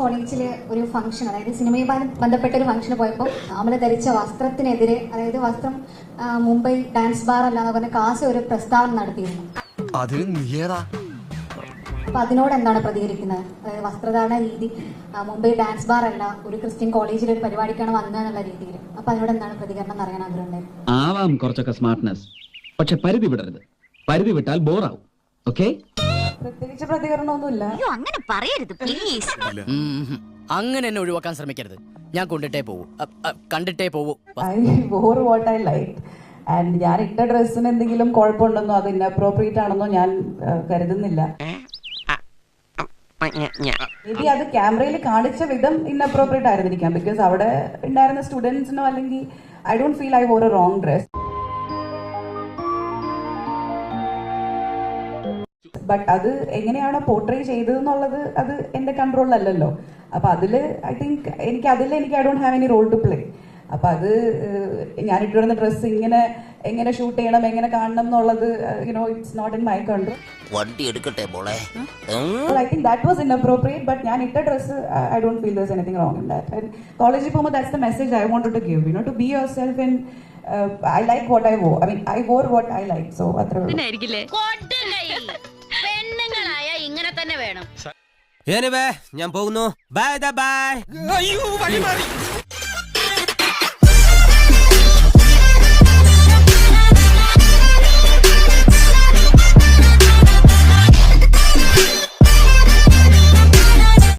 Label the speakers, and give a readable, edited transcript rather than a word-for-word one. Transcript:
Speaker 1: കോളേജിൽ ഒരു ഫംഗ്ഷൻ, അതായത് സിനിമയുമായി ബന്ധപ്പെട്ട ഒരു ഫംഗ്ഷന് പോയപ്പോൾ അമല ധരിച്ച വസ്ത്രത്തിനെതിരെ, അതായത് വസ്ത്രം മുംബൈ ഡാൻസ് ബാർ അല്ലാന്ന് പറഞ്ഞ കാസ് ഒരു പ്രസ്താവന നടത്തിയിരുന്നു. അപ്പൊ അതിനോട് എന്താണ് പ്രതികരിക്കുന്നത്? അതായത് വസ്ത്രധാരണ രീതി മുംബൈ ഡാൻസ് ബാർ അല്ല, ഒരു ക്രിസ്ത്യൻ കോളേജിൽ ഒരു പരിപാടിക്കാണ് വന്നതെന്നുള്ള രീതിയിൽ. അപ്പൊ അതിനോട് എന്താണ് പ്രതികരണം എന്ന് അറിയാൻ ആഗ്രഹമുണ്ടായിരുന്നു.
Speaker 2: ആവാം കുറച്ചൊക്കെ സ്മാർട്ട്നെസ്, പക്ഷെ പരിധി വിടരുത്. പരിധി വിട്ടാൽ ബോറാവും. ഓക്കെ,
Speaker 3: പ്രത്യേകിച്ച് പ്രതികരണമൊന്നുമില്ല.
Speaker 4: അങ്ങനെ പറയരുത് പ്ലീസ്.
Speaker 5: അങ്ങനെ എന്നെ ഒഴിവാക്കാൻ ശ്രമിക്കരുത്. ഞാൻ കണ്ടിട്ടേ പോവൂ.
Speaker 3: I wore what I like. And ഞാൻ ഇട്ട ഡ്രസ്സിന് എന്തെങ്കിലും കുഴപ്പമുണ്ടെന്നോ അത് ഇൻഅപ്രോപ്രിയേറ്റ് ആണെന്നോ ഞാൻ കരുതുന്നില്ല. മേ ബി അത് ക്യാമറയിൽ കാണിച്ച വിധം ഇൻഅപ്രോപ്രിയേറ്റ് ആയിരുന്നിരിക്കാം. ബിക്കോസ് അവിടെ ഉണ്ടായിരുന്ന സ്റ്റുഡൻസിനോ അല്ലെങ്കിൽ I don't feel I wore a wrong dress. But അത് എങ്ങനെയാണോ പോർട്രേ ചെയ്തതെന്നുള്ളത് അത് എന്റെ കൺട്രോളിലല്ലല്ലോ. അപ്പൊ അതില് ഐ തിങ്ക് എനിക്ക് I don't have any role to play. അപ്പൊ അത് ഞാൻ ഇട്ടിരുന്ന ഡ്രസ്സ് എങ്ങനെ ഷൂട്ട് ചെയ്യണം, എങ്ങനെ കാണണം എന്നുള്ളത് it's not in my control.
Speaker 6: വണ്ടി എടുക്കട്ടെ മോളെ.
Speaker 3: I think that was inappropriate. But ഞാൻ ഇട്ട dress I don't feel there is anything wrong in that. And കോളേജിൽ പോകുമ്പോൾ that's the message I wanted to give, to be yourself. And I like what I wore. I wore what I like. So അത്രേ ഉള്ളൂ.
Speaker 4: പെണ്ണുങ്ങളായ ഇങ്ങനെ തന്നെ വേണം.
Speaker 7: ഞാൻ പോകുന്നു. Bye by.